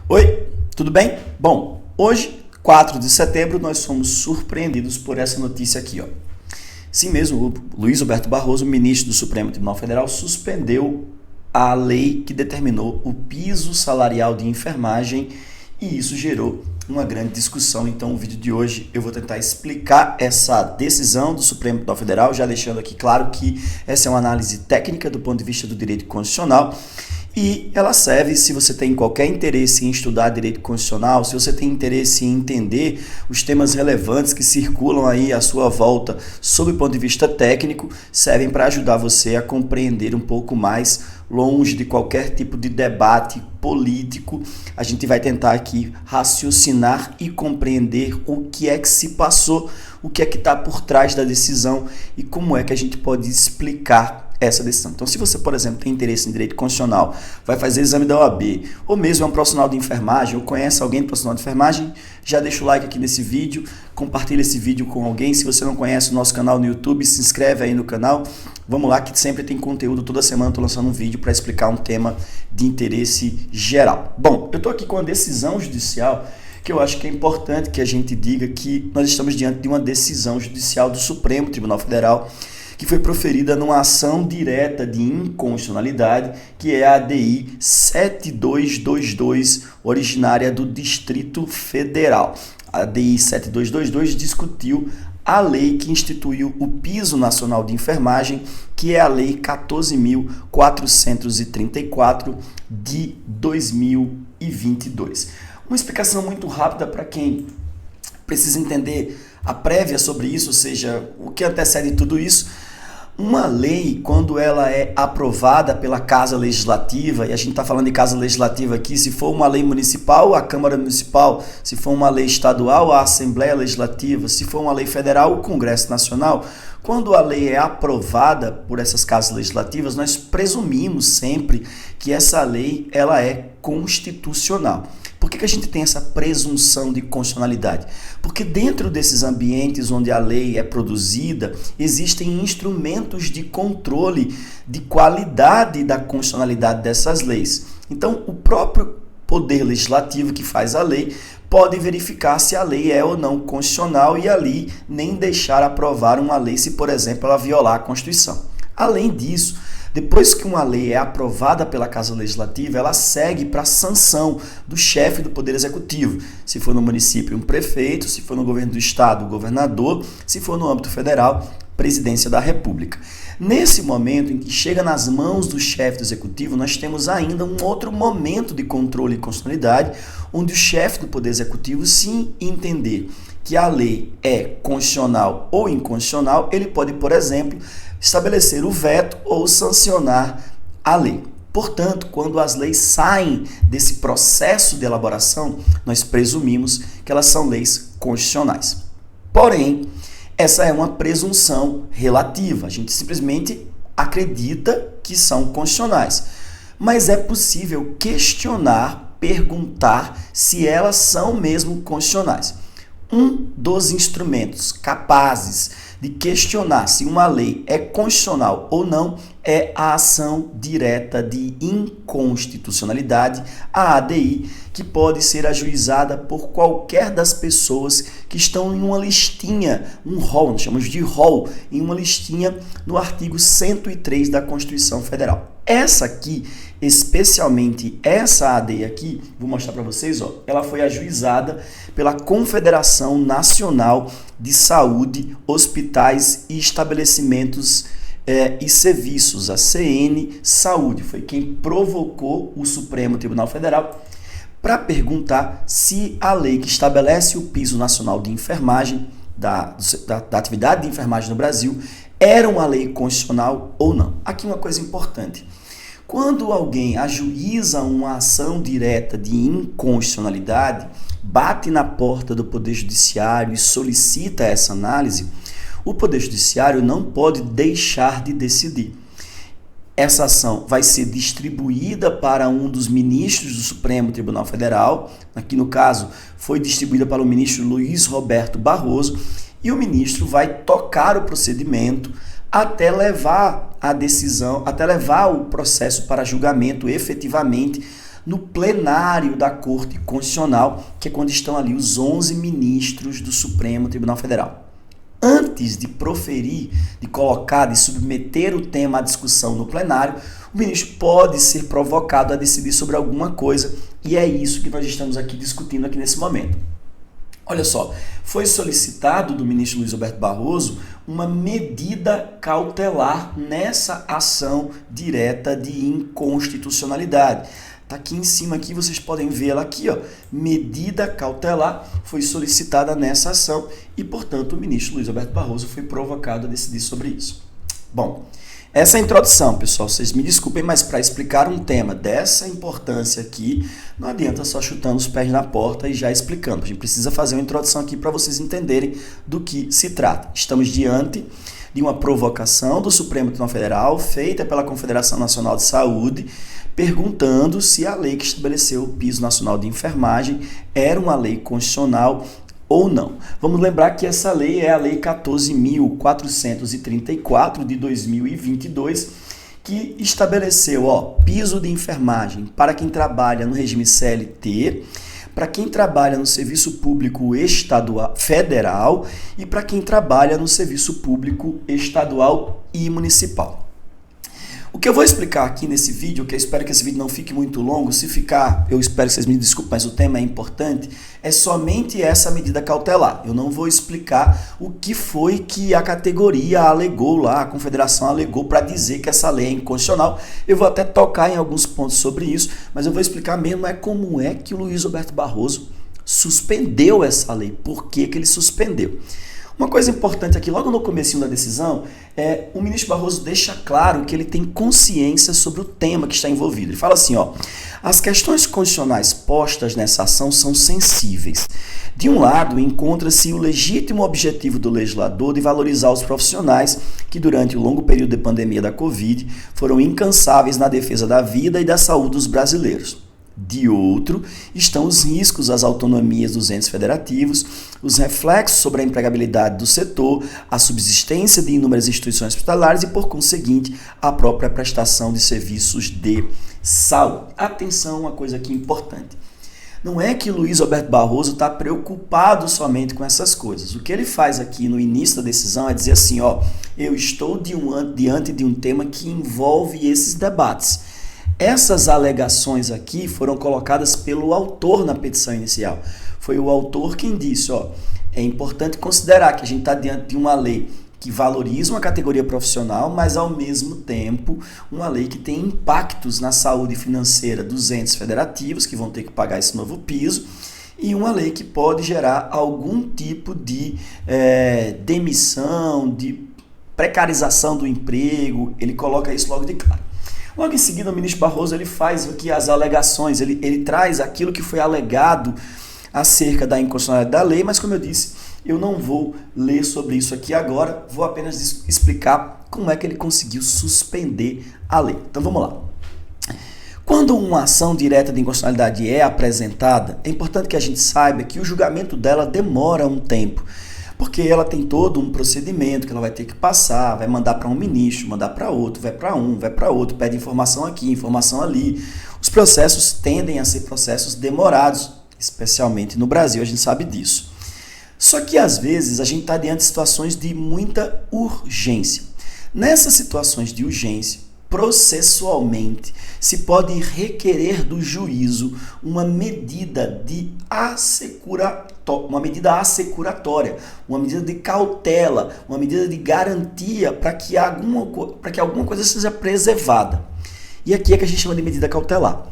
Oi, tudo bem? Bom, hoje, 4 de setembro, nós fomos surpreendidos por essa notícia aqui, ó. Sim mesmo, o Luiz Roberto Barroso, ministro do Supremo Tribunal Federal, suspendeu a lei que determinou o piso salarial de enfermagem e isso gerou uma grande discussão. Então, no vídeo de hoje eu vou tentar explicar essa decisão do Supremo Tribunal Federal, já deixando aqui claro que essa é uma análise técnica do ponto de vista do direito constitucional. E ela serve se você tem qualquer interesse em estudar direito constitucional, se você tem interesse em entender os temas relevantes que circulam aí à sua volta sob o ponto de vista técnico, servem para ajudar você a compreender um pouco mais, longe de qualquer tipo de debate político. A gente vai tentar aqui raciocinar e compreender o que é que se passou, o que é que está por trás da decisão e como é que a gente pode explicar essa decisão. Então, se você, por exemplo, tem interesse em direito constitucional, vai fazer exame da OAB, ou mesmo é um profissional de enfermagem, ou conhece alguém profissional de enfermagem, já deixa o like aqui nesse vídeo, compartilha esse vídeo com alguém. Se você não conhece o nosso canal no YouTube, se inscreve aí no canal. Vamos lá, que sempre tem conteúdo, toda semana estou lançando um vídeo para explicar um tema de interesse geral. Bom, eu estou aqui com a decisão judicial, que eu acho que é importante que a gente diga que nós estamos diante de uma decisão judicial do Supremo Tribunal Federal, que foi proferida numa ação direta de inconstitucionalidade, que é a ADI 7222, originária do Distrito Federal. A ADI 7222 discutiu a lei que instituiu o Piso Nacional de Enfermagem, que é a Lei 14.434 de 2022. Uma explicação muito rápida para quem precisa entender a prévia sobre isso, ou seja, o que antecede tudo isso. Uma lei, quando ela é aprovada pela Casa Legislativa, e a gente está falando de Casa Legislativa aqui, se for uma lei municipal, a Câmara Municipal, se for uma lei estadual, a Assembleia Legislativa, se for uma lei federal, o Congresso Nacional, quando a lei é aprovada por essas casas legislativas, nós presumimos sempre que essa lei ela é constitucional. Por que a gente tem essa presunção de constitucionalidade? Porque dentro desses ambientes onde a lei é produzida, existem instrumentos de controle de qualidade da constitucionalidade dessas leis. Então, o próprio Poder Legislativo que faz a lei pode verificar se a lei é ou não constitucional e ali nem deixar aprovar uma lei se, por exemplo, ela violar a Constituição. Além disso, depois que uma lei é aprovada pela Casa Legislativa, ela segue para a sanção do chefe do Poder Executivo. Se for no município, um prefeito, se for no governo do estado, o governador, se for no âmbito federal, Presidência da República. Nesse momento em que chega nas mãos do chefe do Executivo, nós temos ainda um outro momento de controle e constitucionalidade, onde o chefe do Poder Executivo, se entender que a lei é constitucional ou inconstitucional, ele pode, por exemplo, estabelecer o veto ou sancionar a lei. Portanto, quando as leis saem desse processo de elaboração, nós presumimos que elas são leis constitucionais. Porém, essa é uma presunção relativa. A gente simplesmente acredita que são constitucionais. Mas é possível questionar, perguntar se elas são mesmo constitucionais. Um dos instrumentos capazes de questionar se uma lei é constitucional ou não é a ação direta de inconstitucionalidade, a ADI, que pode ser ajuizada por qualquer das pessoas que estão em uma listinha, um rol, nós chamamos de rol, em uma listinha no artigo 103 da Constituição Federal. Essa aqui, especialmente essa ADI aqui, vou mostrar para vocês, ó, ela foi ajuizada pela Confederação Nacional de Saúde, Hospitais e Estabelecimentos e Serviços, a CN Saúde. Foi quem provocou o Supremo Tribunal Federal para perguntar se a lei que estabelece o piso nacional de enfermagem, da atividade de enfermagem no Brasil, era uma lei constitucional ou não. Aqui uma coisa importante. Quando alguém ajuiza uma ação direta de inconstitucionalidade, bate na porta do Poder Judiciário e solicita essa análise, o Poder Judiciário não pode deixar de decidir. Essa ação vai ser distribuída para um dos ministros do Supremo Tribunal Federal, aqui no caso foi distribuída para o ministro Luiz Roberto Barroso, e o ministro vai tocar o procedimento até levar a decisão, até levar o processo para julgamento efetivamente no plenário da Corte Constitucional, que é quando estão ali os 11 ministros do Supremo Tribunal Federal. Antes de proferir, de colocar, de submeter o tema à discussão no plenário, o ministro pode ser provocado a decidir sobre alguma coisa, e é isso que nós estamos aqui discutindo aqui nesse momento. Olha só, foi solicitado do ministro Luiz Roberto Barroso uma medida cautelar nessa ação direta de inconstitucionalidade. Está aqui em cima, aqui, vocês podem ver ela aqui, ó. Medida cautelar foi solicitada nessa ação e, portanto, o ministro Luiz Roberto Barroso foi provocado a decidir sobre isso. Bom, essa é a introdução, pessoal. Vocês me desculpem, mas para explicar um tema dessa importância aqui, não adianta só chutando os pés na porta e já explicando. A gente precisa fazer uma introdução aqui para vocês entenderem do que se trata. Estamos diante de uma provocação do Supremo Tribunal Federal feita pela Confederação Nacional de Saúde, perguntando se a lei que estabeleceu o piso nacional de enfermagem era uma lei constitucional ou não. Vamos lembrar que essa lei é a Lei 14.434 de 2022, que estabeleceu piso de enfermagem para quem trabalha no regime CLT, para quem trabalha no serviço público estadual, federal e para quem trabalha no serviço público estadual e municipal. O que eu vou explicar aqui nesse vídeo, que eu espero que esse vídeo não fique muito longo, se ficar, eu espero que vocês me desculpem, mas o tema é importante, é somente essa medida cautelar. Eu não vou explicar o que foi que a categoria alegou lá, a confederação alegou para dizer que essa lei é inconstitucional. Eu vou até tocar em alguns pontos sobre isso, mas eu vou explicar mesmo como é que o Luiz Roberto Barroso suspendeu essa lei, por que ele suspendeu. Uma coisa importante aqui, logo no comecinho da decisão, o ministro Barroso deixa claro que ele tem consciência sobre o tema que está envolvido. Ele fala assim, as questões constitucionais postas nessa ação são sensíveis. De um lado, encontra-se o legítimo objetivo do legislador de valorizar os profissionais que, durante o longo período de pandemia da Covid, foram incansáveis na defesa da vida e da saúde dos brasileiros. De outro, estão os riscos às autonomias dos entes federativos, os reflexos sobre a empregabilidade do setor, a subsistência de inúmeras instituições hospitalares e, por conseguinte, a própria prestação de serviços de saúde. Atenção, uma coisa aqui importante. Não é que Luiz Roberto Barroso está preocupado somente com essas coisas. O que ele faz aqui no início da decisão é dizer assim, eu estou diante de um tema que envolve esses debates. Essas alegações aqui foram colocadas pelo autor na petição inicial. Foi o autor quem disse, é importante considerar que a gente está diante de uma lei que valoriza uma categoria profissional, mas ao mesmo tempo uma lei que tem impactos na saúde financeira dos entes federativos, que vão ter que pagar esse novo piso, e uma lei que pode gerar algum tipo de demissão, de precarização do emprego. Ele coloca isso logo de cara. Logo em seguida, o ministro Barroso ele faz aqui as alegações, ele traz aquilo que foi alegado acerca da inconstitucionalidade da lei, mas como eu disse, eu não vou ler sobre isso aqui agora, vou apenas explicar como é que ele conseguiu suspender a lei. Então vamos lá. Quando uma ação direta de inconstitucionalidade é apresentada, é importante que a gente saiba que o julgamento dela demora um tempo. Porque ela tem todo um procedimento que ela vai ter que passar, vai mandar para um ministro, mandar para outro, vai para um, vai para outro, pede informação aqui, informação ali. Os processos tendem a ser processos demorados, especialmente no Brasil, a gente sabe disso. Só que às vezes a gente está diante de situações de muita urgência. Nessas situações de urgência, processualmente, se pode requerer do juízo uma medida assecuratória, uma medida de cautela, uma medida de garantia para que alguma coisa seja preservada. E aqui é que a gente chama de medida cautelar.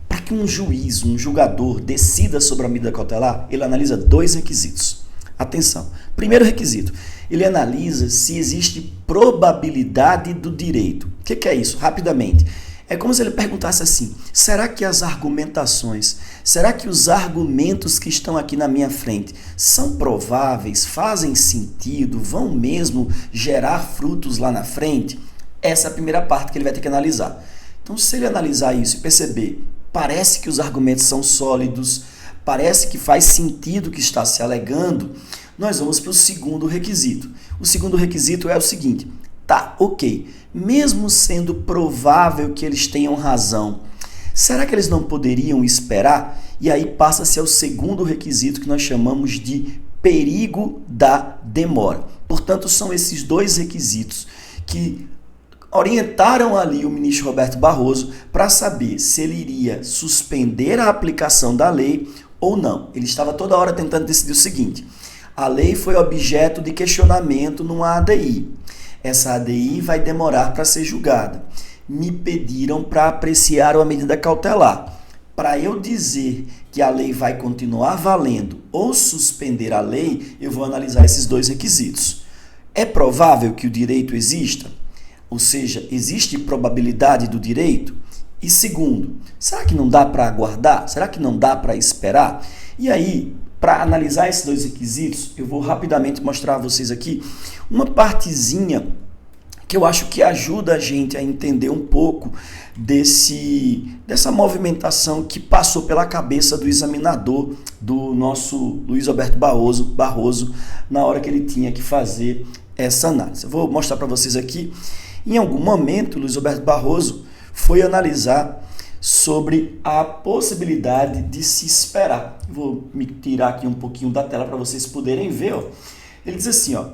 Para que um juiz, um julgador, decida sobre a medida cautelar, ele analisa 2 requisitos. Atenção. Primeiro requisito, ele analisa se existe probabilidade do direito. O que é isso? Rapidamente. É como se ele perguntasse assim, será que as argumentações, será que os argumentos que estão aqui na minha frente são prováveis, fazem sentido, vão mesmo gerar frutos lá na frente? Essa é a primeira parte que ele vai ter que analisar. Então, se ele analisar isso e perceber, parece que os argumentos são sólidos, parece que faz sentido o que está se alegando, nós vamos para o segundo requisito. O segundo requisito é o seguinte, ok, mesmo sendo provável que eles tenham razão, Será que eles não poderiam esperar? E aí passa-se ao segundo requisito que nós chamamos de perigo da demora. Portanto, são esses dois requisitos que orientaram ali o ministro Roberto Barroso para saber se ele iria suspender a aplicação da lei ou não. Ele estava toda hora tentando decidir o seguinte: a lei foi objeto de questionamento numa ADI. Essa ADI vai demorar para ser julgada. Me pediram para apreciar a medida cautelar. Para eu dizer que a lei vai continuar valendo ou suspender a lei, eu vou analisar esses dois requisitos. É provável que o direito exista? Ou seja, existe probabilidade do direito? E segundo, será que não dá para aguardar? Será que não dá para esperar? E aí, para analisar esses dois requisitos, eu vou rapidamente mostrar a vocês aqui uma partezinha que eu acho que ajuda a gente a entender um pouco dessa movimentação que passou pela cabeça do examinador do nosso Luiz Roberto Barroso na hora que ele tinha que fazer essa análise. Eu vou mostrar para vocês aqui. Em algum momento, Luiz Roberto Barroso foi analisar sobre a possibilidade de se esperar. Vou me tirar aqui um pouquinho da tela para vocês poderem ver. Ó. Ele diz assim, ó,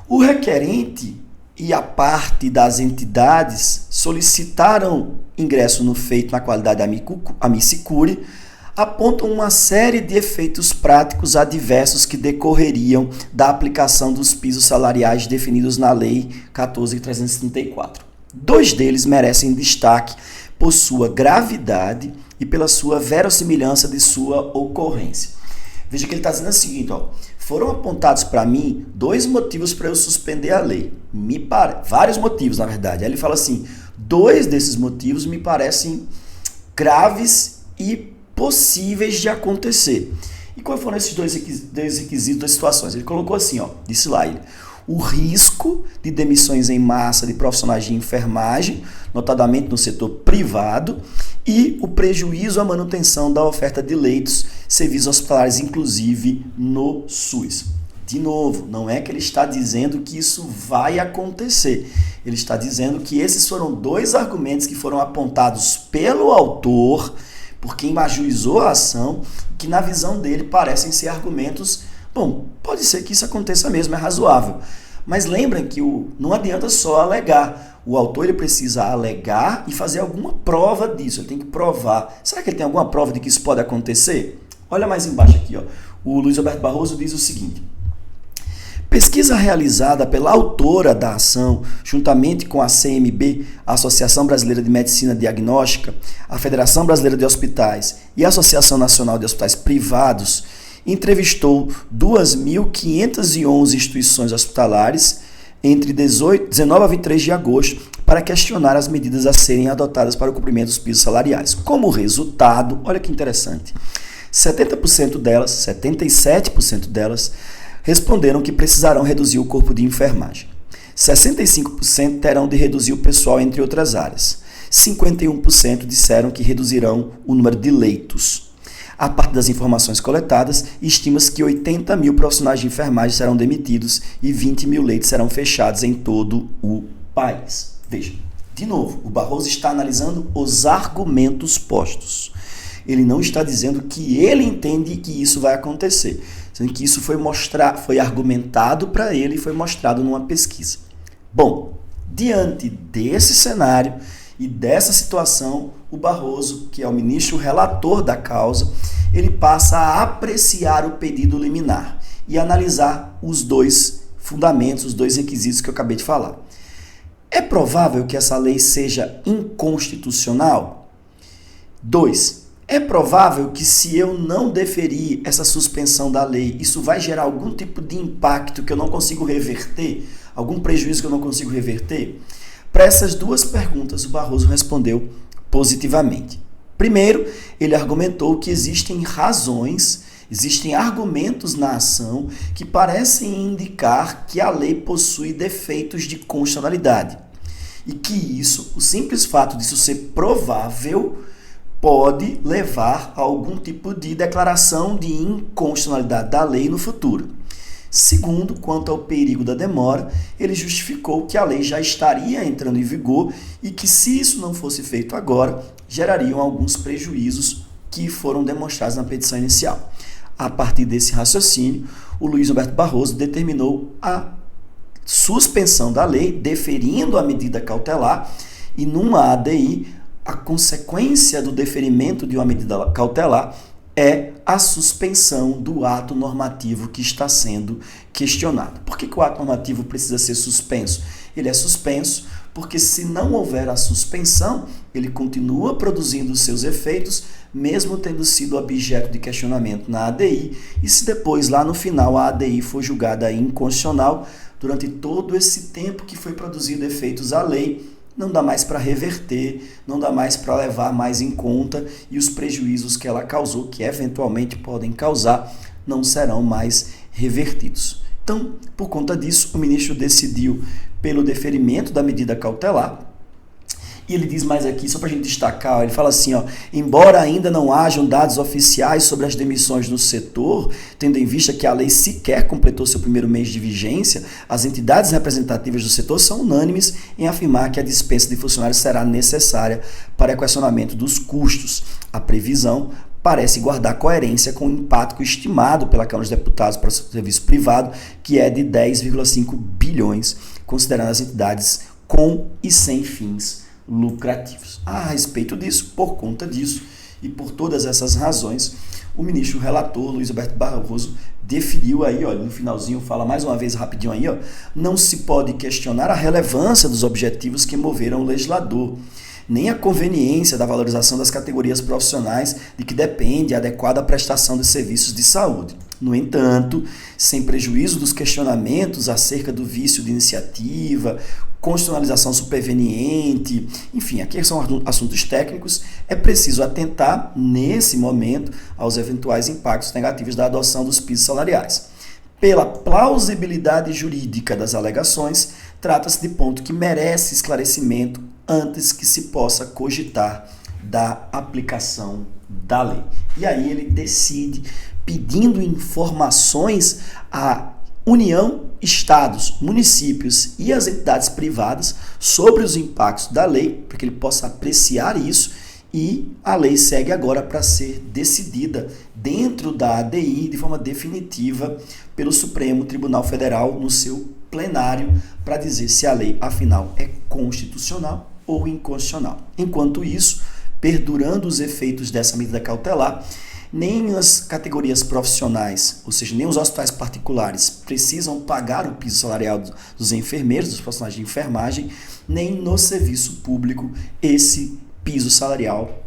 o requerente e a parte das entidades solicitaram ingresso no feito na qualidade amici curiae, apontam uma série de efeitos práticos adversos que decorreriam da aplicação dos pisos salariais definidos na Lei 14.334. Dois deles merecem destaque por sua gravidade e pela sua verossimilhança de sua ocorrência. Veja que ele está dizendo o seguinte, ó, foram apontados para mim dois motivos para eu suspender a lei. Vários motivos, na verdade. Aí ele fala assim, dois desses motivos me parecem graves e possíveis de acontecer. E quais foram esses dois requisitos das situações? Ele colocou assim, ó, disse lá ele, o risco de demissões em massa de profissionais de enfermagem, notadamente no setor privado, e o prejuízo à manutenção da oferta de leitos, serviços hospitalares, inclusive no SUS. De novo, não é que ele está dizendo que isso vai acontecer. Ele está dizendo que esses foram dois argumentos que foram apontados pelo autor, por quem ajuizou a ação, que na visão dele parecem ser argumentos, bom, pode ser que isso aconteça mesmo, é razoável. Mas lembrem que não adianta só alegar. O autor ele precisa alegar e fazer alguma prova disso, ele tem que provar. Será que ele tem alguma prova de que isso pode acontecer? Olha mais embaixo aqui, ó. O Luiz Roberto Barroso diz o seguinte, pesquisa realizada pela autora da ação, juntamente com a CMB, a Associação Brasileira de Medicina Diagnóstica, a Federação Brasileira de Hospitais e a Associação Nacional de Hospitais Privados, entrevistou 2.511 instituições hospitalares entre 19 a 23 de agosto para questionar as medidas a serem adotadas para o cumprimento dos pisos salariais. Como resultado, olha que interessante, 77% delas responderam que precisarão reduzir o corpo de enfermagem. 65% terão de reduzir o pessoal, entre outras áreas. 51% disseram que reduzirão o número de leitos. A parte das informações coletadas, estima-se que 80 mil profissionais de enfermagem serão demitidos e 20 mil leitos serão fechados em todo o país. Veja, de novo, o Barroso está analisando os argumentos postos. Ele não está dizendo que ele entende que isso vai acontecer, sendo que isso foi argumentado para ele e foi mostrado numa pesquisa. Bom, diante desse cenário e dessa situação, o Barroso, que é o ministro relator da causa, ele passa a apreciar o pedido liminar e analisar os dois fundamentos, os dois requisitos que eu acabei de falar. É provável que essa lei seja inconstitucional? 2. É provável que se eu não deferir essa suspensão da lei, isso vai gerar algum tipo de impacto que eu não consigo reverter? Algum prejuízo que eu não consigo reverter? Para essas duas perguntas, o Barroso respondeu positivamente. Primeiro, ele argumentou que existem razões, existem argumentos na ação que parecem indicar que a lei possui defeitos de constitucionalidade e que isso, o simples fato disso ser provável, pode levar a algum tipo de declaração de inconstitucionalidade da lei no futuro. Segundo, quanto ao perigo da demora, ele justificou que a lei já estaria entrando em vigor e que, se isso não fosse feito agora, gerariam alguns prejuízos que foram demonstrados na petição inicial. A partir desse raciocínio, o Luiz Roberto Barroso determinou a suspensão da lei, deferindo a medida cautelar, e numa ADI, a consequência do deferimento de uma medida cautelar é a suspensão do ato normativo que está sendo questionado. Por que o ato normativo precisa ser suspenso? Ele é suspenso porque, se não houver a suspensão, ele continua produzindo os seus efeitos, mesmo tendo sido objeto de questionamento na ADI, e se depois, lá no final, a ADI for julgada inconstitucional, durante todo esse tempo que foi produzido efeitos à lei, não dá mais para reverter, não dá mais para levar mais em conta, e os prejuízos que ela causou, que eventualmente podem causar, não serão mais revertidos. Então, por conta disso, o ministro decidiu pelo deferimento da medida cautelar. E ele diz mais aqui, só para a gente destacar, ele fala assim, embora ainda não hajam dados oficiais sobre as demissões no setor, tendo em vista que a lei sequer completou seu primeiro mês de vigência, as entidades representativas do setor são unânimes em afirmar que a dispensa de funcionários será necessária para equacionamento dos custos. A previsão parece guardar coerência com o impacto estimado pela Câmara dos Deputados para o serviço privado, que é de 10,5 bilhões, considerando as entidades com e sem fins lucrativos. A respeito disso, por conta disso e por todas essas razões, o ministro relator Luiz Roberto Barroso definiu aí, no finalzinho, fala mais uma vez rapidinho aí, não se pode questionar a relevância dos objetivos que moveram o legislador, nem a conveniência da valorização das categorias profissionais de que depende a adequada prestação de serviços de saúde. No entanto, sem prejuízo dos questionamentos acerca do vício de iniciativa, constitucionalização superveniente, enfim, aqui são assuntos técnicos, é preciso atentar, nesse momento, aos eventuais impactos negativos da adoção dos pisos salariais. Pela plausibilidade jurídica das alegações, trata-se de ponto que merece esclarecimento antes que se possa cogitar da aplicação da lei. E aí ele decide, pedindo informações à União, estados, municípios e as entidades privadas sobre os impactos da lei, para que ele possa apreciar isso, e a lei segue agora para ser decidida dentro da ADI de forma definitiva pelo Supremo Tribunal Federal no seu plenário, para dizer se a lei, afinal, é constitucional ou inconstitucional. Enquanto isso, perdurando os efeitos dessa medida cautelar, nem as categorias profissionais, ou seja, nem os hospitais particulares precisam pagar o piso salarial dos enfermeiros, dos profissionais de enfermagem, nem no serviço público esse piso salarial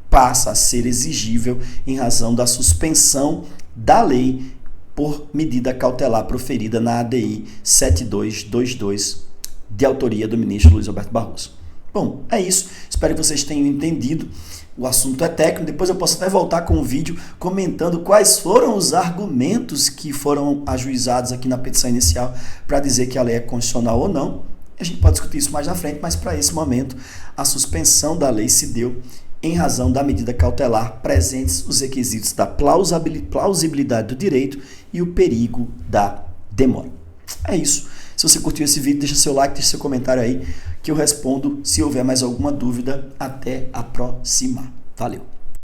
passa a ser exigível em razão da suspensão da lei por medida cautelar proferida na ADI 7222, de autoria do ministro Luiz Roberto Barroso. Bom, é isso. Espero que vocês tenham entendido. O assunto é técnico, depois eu posso até voltar com um vídeo comentando quais foram os argumentos que foram ajuizados aqui na petição inicial para dizer que a lei é constitucional ou não. A gente pode discutir isso mais na frente, mas para esse momento a suspensão da lei se deu em razão da medida cautelar, presentes os requisitos da plausibilidade do direito e o perigo da demora. É isso. Se você curtiu esse vídeo, deixa seu like, deixa seu comentário aí, que eu respondo se houver mais alguma dúvida. Até a próxima. Valeu!